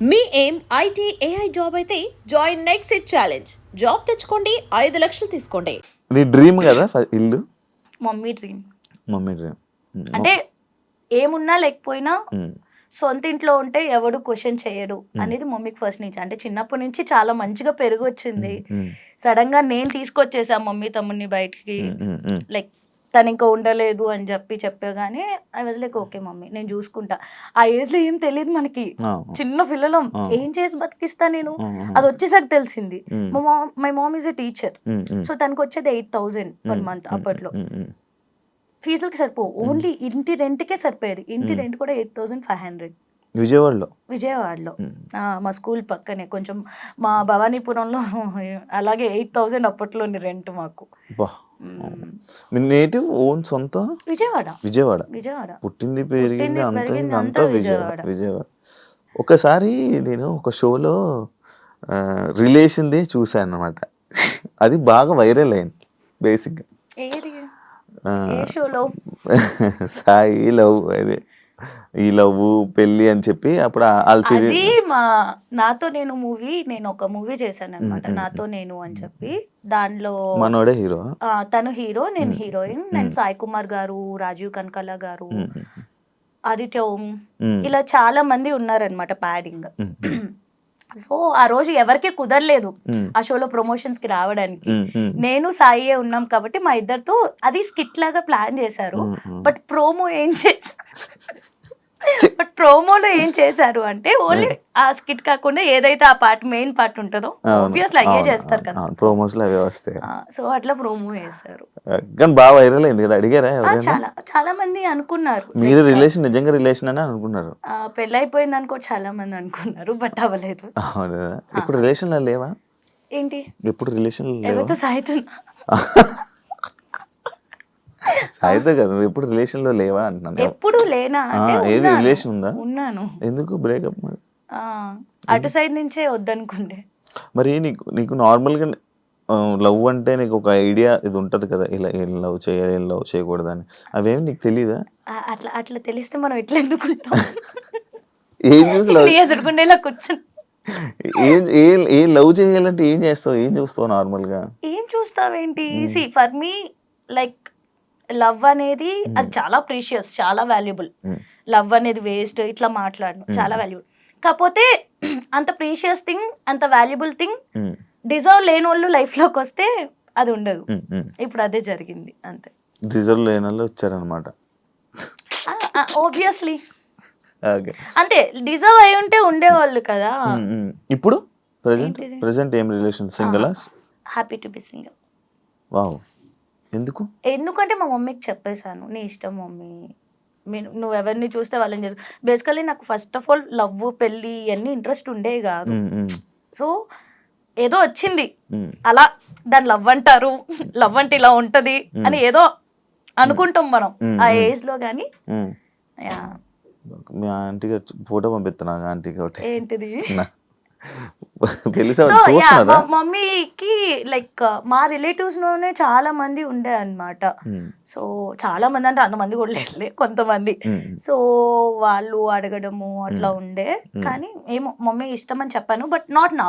మీ ఏం IT AI job అయితే join next it challenge. Job తెచ్చుకోండి, 5 లక్షలు తీసుకోండి. నీ డ్రీమ్ కదా ఇల్లు? Mummy dream. మమ్మీ డ్రీమ్ అంటే ఏమున్నా లేకపోయినా సొంత ఇంట్లో ఉంటే ఎవడు క్వశ్చన్ చేయడు అనేది మమ్మీకి ఫస్ట్ నుంచి. అంటే చిన్నప్పటి నుంచి చాలా మంచిగా పెరుగు వచ్చింది. సడన్ గా నేను తీసుకొచ్చేసా మమ్మీ తమ్ముడిని బయటికి. లైక్ తను ఇంకా ఉండలేదు అని చెప్పగానే I was like okay mummy నేను చూసుకుంటా. ఆ ఏజ్ లో ఏం తెలియదు మనకి, చిన్న పిల్లలం, ఏం చేసి బతికిస్తా నేను. అది వచ్చేసాక తెలిసింది. My mom is a teacher, so తనకు వచ్చేది 8,000 per month. అప్పట్లో ఫీజులకి సరిపోవు, ఓన్లీ ఇంటి రెంట్కే సరిపోయేది. ఇంటి రెంట్ కూడా 8,500 విజయవాడలో. మా స్కూల్ పక్కనే కొంచెం మా భవానీపురంలో అలాగే 8,000 అప్పట్లోని రెంట్ మాకు. నేటివ్ ఓన్ సొంత విజయవాడ పుట్టింది పెరిగింది అంతా విజయవాడ. ఒకసారి నేను ఒక షోలో రిలేషన్దే చూసాను అన్నమాట. అది బాగా వైరల్ అయింది బేసిక్గా. సాయి లవ్, అదే ఈ లవ్ పెళ్లి అని చెప్పి అప్పుడు అది మా నాతో నేను మూవీ, నేను ఒక మూవీ చేశాను అనమాట, నాతో నేను అని చెప్పి. దానిలో మనోడే హీరో, తను హీరో, నేను హీరోయిన్. నేను సాయి కుమార్ గారు, రాజీవ్ కనకాల గారు, ఆదిత్య ఓం, ఇలా చాలా మంది ఉన్నారనమాట ప్యాడింగ్. సో ఆ రోజు ఎవరికి కుదరలేదు ఆ షోలో ప్రమోషన్స్ కి రావడానికి. నేను సాయి ఉన్నాం కాబట్టి మా ఇద్దరితో అది స్కిట్ లాగా ప్లాన్ చేశారు. బట్ ప్రోమోలో ఏం చేశారు అంటే ఓన్లీ ఆ స్కిట్ కాకుండా ఏదైతే ఆ పార్ట్ మెయిన్ పార్ట్ ఉంటుందో ఆబ్వియస్లీ అయ్యే చేస్తారు కదా, ప్రోమోస్ లో అవే వస్తాయి. సో అట్లా ప్రోమో చేశారు. బాగా వైరల్ అయింది కదా. అడిగారా? చాలా మంది అనుకున్నారు మీరు రిలేషన్ నిజంగా రిలేషన్ అని అనుకున్నారు. పెళ్ళైపోయింది అనుకో చాలా మంది అనుకున్నారు, బట్ అవ్వలేదు. ఇప్పుడు రిలేషన్ లో లేవా? ఏంటి ఎప్పుడు రిలేషన్ ఎవరితో సాయితున్నా? సాయితో కదా, ఎప్పుడు రిలేషన్ లో లేవా అంటున్నాను. ఎప్పుడు లేనా? ఏది రిలేషన్ ఉందా? ఉన్నాను. ఎందుకు బ్రేకప్? అటు సైడ్ నుంచే వద్దనుకుంటే. మరి నీకు నార్మల్ గా లవ్ అంటే నీకు ఒక ఐడియా ఇది ఉంటది కదా, ఇలా ఏం లవ్ చేయాలి ఏం లవ్ చేయకూడదు అని, అవేమి నీకు తెలీదా? అట్లా తెలిస్తే మనం ఎట్లా ఎందుకుంటాం? ఏం చూసి లవ్ ఎదుర్కొండేలా కూర్చుని ఏం లవ్ చేయాలంటే ఏం చేస్తావు, ఏం చూస్తావు నార్మల్ గా? ఏం చూస్తావేంటి? See for me like love అనేది అది చాలా ప్రీషియస్, చాలా వాల్యుబుల్. లవ్ అనేది వేస్ట్ ఇట్లా మాట్లాడను, చాలా వాల్యుబుల్. కాకపోతే అంత ప్రీషియస్ థింగ్, అంత వాల్యుబుల్ థింగ్ డిజర్వ్ లేని వాళ్ళు లైఫ్ లోకి వస్తే అది ఉండదు. ఇప్పుడు అదే జరిగింది అంతే. డిజర్వ్ లేని వాళ్ళు వచ్చారనమాట. ఆబ్వియస్లీ అంటే డిజర్వ్ అయి ఉంటే ఉండేవాళ్ళు కదా. ఇప్పుడు ప్రెసెంట్ ఏం relation? Single? Happy to be single. Wow. ఎందుకంటే మా మమ్మీకి చెప్పేశాను, నీ ఇష్టం మమ్మీ, నువ్వు ఎవరిని చూస్తే వాళ్ళని చేసు. బేసికలీ నాకు ఫస్ట్ ఆఫ్ ఆల్ లవ్ పెళ్ళి ఇవన్నీ ఇంట్రెస్ట్ ఉండే కాదు. సో ఏదో వచ్చింది అలా, దాన్ని లవ్ అంటారు, లవ్ అంటే ఇలా ఉంటది అని ఏదో అనుకుంటాం మనం ఆ ఏజ్ లో. కానీ మీ ఆంటీకి ఫోటో పంపిస్తున్నా, ఆంటీకి ఒకటి. ఏంటిది? మమ్మీకి లైక్ మా రిలేటివ్స్ లోనే చాలా మంది ఉండే అన్నమాట. సో చాలా మంది అంటే అంతమంది కూడా లేదులే, కొంతమంది. సో వాళ్ళు అడగడము అట్లా ఉండే. కానీ ఏమో మమ్మీ ఇష్టం అని చెప్పాను, బట్ నాట్ నా.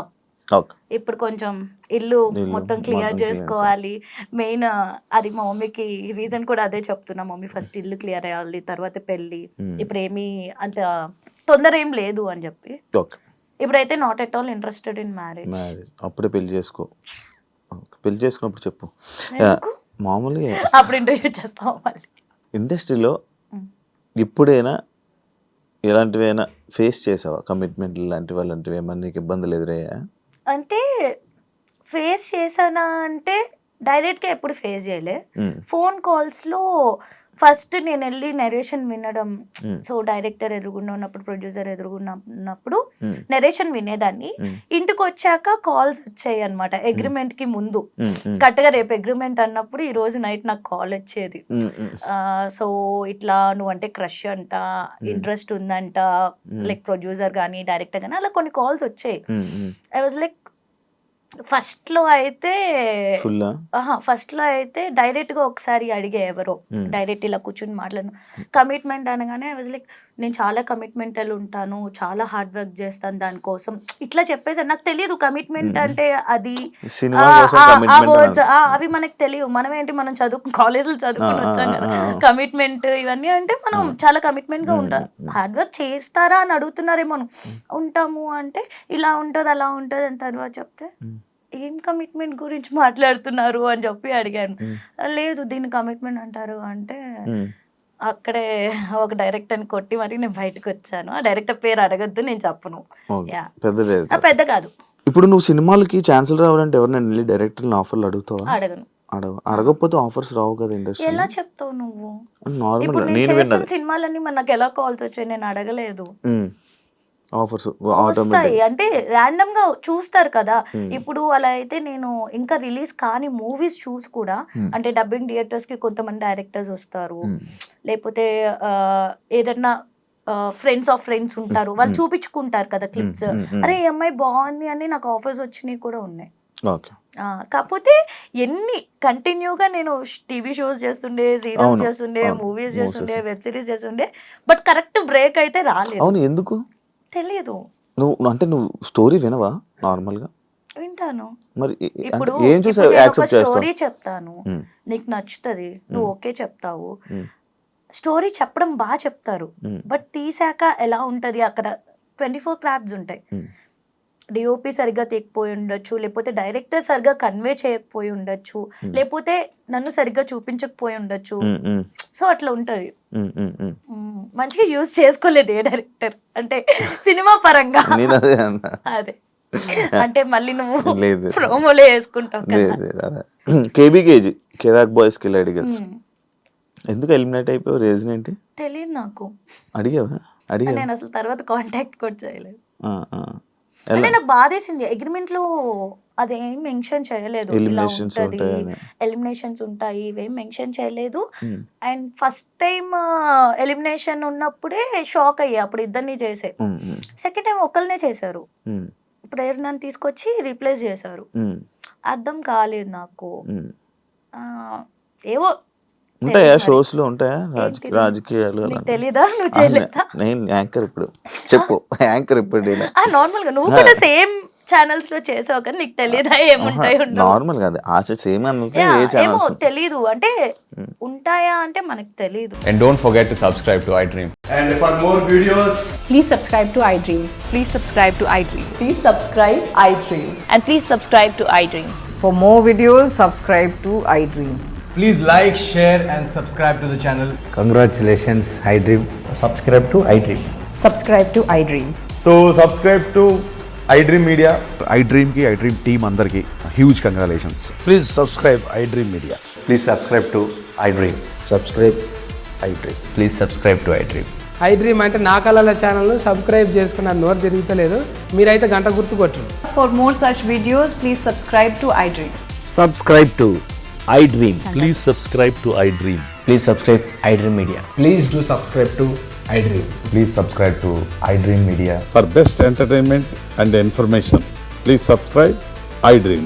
ఇప్పుడు కొంచెం ఇల్లు మొత్తం క్లియర్ చేసుకోవాలి మెయిన్. అది మా మమ్మీకి రీజన్ కూడా అదే చెప్తున్నా, మమ్మీ ఫస్ట్ ఇల్లు క్లియర్ అయ్యాలి, తర్వాత పెళ్ళి. ఇప్పుడు ఏమీ అంత తొందర ఏం లేదు అని చెప్పి. ఇప్పుడైతే not at all interested in marriage. అప్పుడే పెళ్లి చేసుకో. పెళ్లి చేసుకున్నప్పుడు చెప్పు. మామూలుగా అప్పుడు ఇంటర్వ్యూ చేస్తాం. మళ్ళీ ఇండస్ట్రీలో ఇప్పుడైనా ఎలాంటివైనా ఫేస్ చేసావా? కమిట్మెంట్ లాంటివి అలాంటివి ఏమన్నా నీకు ఇబ్బందులు ఎదురయ్యా? అంటే ఫేస్ చేశానా అంటే డైరెక్ట్గా ఎప్పుడు ఫేస్ చేయలే. ఫోన్ కాల్స్లో ఫస్ట్ నేను వెళ్ళి నెరేషన్ వినడం. సో డైరెక్టర్ ఎదురుగుండా ఉన్నప్పుడు, ప్రొడ్యూసర్ ఎదురుగున్నప్పుడు నెరేషన్ వినేదాన్ని. ఇంటికి వచ్చాక కాల్స్ వచ్చాయి అనమాట. అగ్రిమెంట్ కి ముందు కరెక్ట్గా రేపు అగ్రిమెంట్ అన్నప్పుడు ఈ రోజు నైట్ నాకు కాల్ వచ్చేది. సో ఇట్లా నువ్వంటే క్రష్ అంట, ఇంట్రెస్ట్ ఉందంట, లైక్ ప్రొడ్యూసర్ కానీ డైరెక్టర్ కానీ అలా కొన్ని కాల్స్ వచ్చాయి. ఐ వాజ్ లైక్ ఫస్ట్ లో అయితే డైరెక్ట్ గా ఒకసారి అడిగే ఎవరో డైరెక్ట్ ఇలా కూర్చుని మాట్లాడను. కమిట్మెంట్ అనగానే ఐ వాజ్ లైక్ నేను చాలా కమిట్మెంటల్ ఉంటాను, చాలా హార్డ్ వర్క్ చేస్తాను దానికోసం ఇట్లా చెప్పేసారు. నాకు తెలియదు కమిట్మెంట్ అంటే అది సినిమా కోసం ఆ commitment words, అన్నది. అవి మనకు తెలియదు. మనం ఏంటి, మనం కాలేజీలో చదువుకొని వచ్చాం కదా, కమిట్మెంట్ ఇవన్నీ అంటే మనం చాలా కమిట్మెంట్ గా ఉంటాం. హార్డ్ వర్క్ చేస్తారా అని అడుగుతున్నారేమో. ఉంటాము అంటే ఇలా ఉంటది అలా ఉంటది అని తర్వాత చెప్తే ఏం కమిట్మెంట్ గురించి మాట్లాడుతున్నారు అని చెప్పి అడిగాను. లేదు దీన్ని కమిట్మెంట్ అంటారు అంటే అక్కడే ఒక డైరెక్టర్ని కొట్టి మరి నేను బయటకు వచ్చాను. ఆ డైరెక్టర్ పేరు అడగద్దు, నేను చెప్పను. Okay. Yeah. పెద్ద director. పెద్ద కాదు, ఇప్పుడు నువ్వు సినిమాలకి ఛాన్సులు రావాలంటే ఎవరైనా వెళ్ళి డైరెక్టర్ ఆఫర్లు అడుగుతావా? అడగను. అడగకపోతే ఆఫర్స్ రావు కదా ఇండస్ట్రీ. ఎలా చెప్తావు నువ్వు? నార్మల్ ఇప్పుడు నేను నేను చేసిన విన్నది సినిమాలన్నీ మరి నాకు ఎలా కాల్స్ వచ్చాయి, నేను అడగలేదు. ఆఫర్స్ వస్తాయి అంటే ర్యాండమ్ గా చూస్తారు కదా. ఇప్పుడు అలా అయితే నేను ఇంకా రిలీజ్ కాని మూవీస్ చూసి కూడా, అంటే డబ్బింగ్ థియేటర్స్ కి కొంతమంది డైరెక్టర్స్ వస్తారు, లేకపోతే ఏదన్నా ఫ్రెండ్స్ ఆఫ్ ఫ్రెండ్స్ ఉంటారు, వాళ్ళు చూపించుకుంటారు కదా క్లిప్స్. అరే ఈ అమ్మాయి బాగుంది అని నాకు ఆఫర్స్ వచ్చినాయి కూడా ఉన్నాయి. ఓకే. కాకపోతే ఎన్ని కంటిన్యూగా నేను టీవీ షోస్ చేస్తుండే, సీరియల్స్ చేస్తుండే, మూవీస్ చేస్తుండే, వెబ్ సిరీస్ చేస్తుండే, బట్ కరెక్ట్ బ్రేక్ అయితే రాలేదు. అవును, ఎందుకు తెలియదు. నువ్వు స్టోరీ వినవా నార్మల్ గా? వింటాను. మరి ఇప్పుడు ఏం చూసి యాక్సెప్ట్ చేస్తావు? స్టోరీ చెప్తాను, నీకు నచ్చుతుంది, నువ్వు ఓకే చెప్తావు. స్టోరీ చెప్పడం బాగా చెప్తారు, బట్ తీసాక ఎలా ఉంటది, అక్కడ 24 క్రాఫ్ట్స్ ఉంటాయి. డిఓపి సరిగ్గా తీయకపోయి ఉండొచ్చు, లేకపోతే డైరెక్టర్ సరిగ్గా కన్వే చేయకపోయి ఉండొచ్చు, లేకపోతే నన్ను సరిగ్గా చూపించకపోయి ఉండొచ్చు. సో అట్లా ఉంటది. మంచిగా యూజ్ చేసుకోలేదు ఏ డైరెక్టర్, అంటే సినిమా పరంగా. అదే అంటే మళ్ళీ నువ్వు ప్రోమోలో వేసుకుంటావు కదా. కేబీకేజీ కెరాక్ బాయ్స్ కి అడిగల్స్ ఎందుకు ఎలిమినేట్ అయిపోయావు? రీజన్ ఏంటి తెలియదు నాకు. అడిగావా? నేను అసలు తర్వాత కాంటాక్ట్ కూడా చేయలేదు. అంటే నాకు బాధేసింది, అగ్రిమెంట్ లో అదేం మెన్షన్ చేయలేదు, ఎలిమినేషన్స్ ఉంటాయి ఇవేం మెన్షన్ చేయలేదు. అండ్ ఫస్ట్ టైం ఎలిమినేషన్ ఉన్నప్పుడే షాక్ అయ్యా, అప్పుడు ఇద్దరిని చేసే. సెకండ్ టైం ఒకళ్ళనే చేశారు, ప్రేరణని తీసుకొచ్చి రీప్లేస్ చేశారు. అర్థం కాలేదు నాకు. ఏవో ఉంటాయా షోస్ లో, ఉంటాయా రాజకీయాలు? తెలీదా? నువ్వు చేయలేదా? నేను యాంకర్ ఇప్పుడు చెప్పు, యాంకర్ ఇప్పుడు నార్మల్ గా నువ్వు కూడా సేమ్ ఛానల్స్ లో చేసావు కానీ నీకు తెలియదా ఏముంటాయి? నార్మల్ కాదు, ఆశ సేమ్ అన్నది ఏ ఛానల్స్ తెలీదు అంటే ఉంటాయా అంటే మనకు తెలీదు. And don't forget to subscribe to iDream. And for more videos, please subscribe to iDream. Please subscribe to iDream. Please subscribe iDream. And please subscribe to iDream. For more videos, subscribe to iDream. please like, share and subscribe to the channel. Congratulations, iDream. Subscribe to iDream. Subscribe to iDream. So subscribe to iDream Media. iDream ki iDream team andarki huge congratulations. Please subscribe iDream Media. Please subscribe to iDream. Subscribe iDream. Please subscribe to iDream. iDream అంటే నా కళల ఛానల్ను subscribe చేసుకున్న నోరు తిరుగుతలేదు, మీరైతే గంట గుర్తు కొట్టండి. For more such videos, please subscribe to iDream. Subscribe to iDream. Please subscribe to iDream. Please subscribe iDream Media. Please do subscribe to iDream. Please subscribe to iDream Media. For best entertainment and information, please subscribe iDream.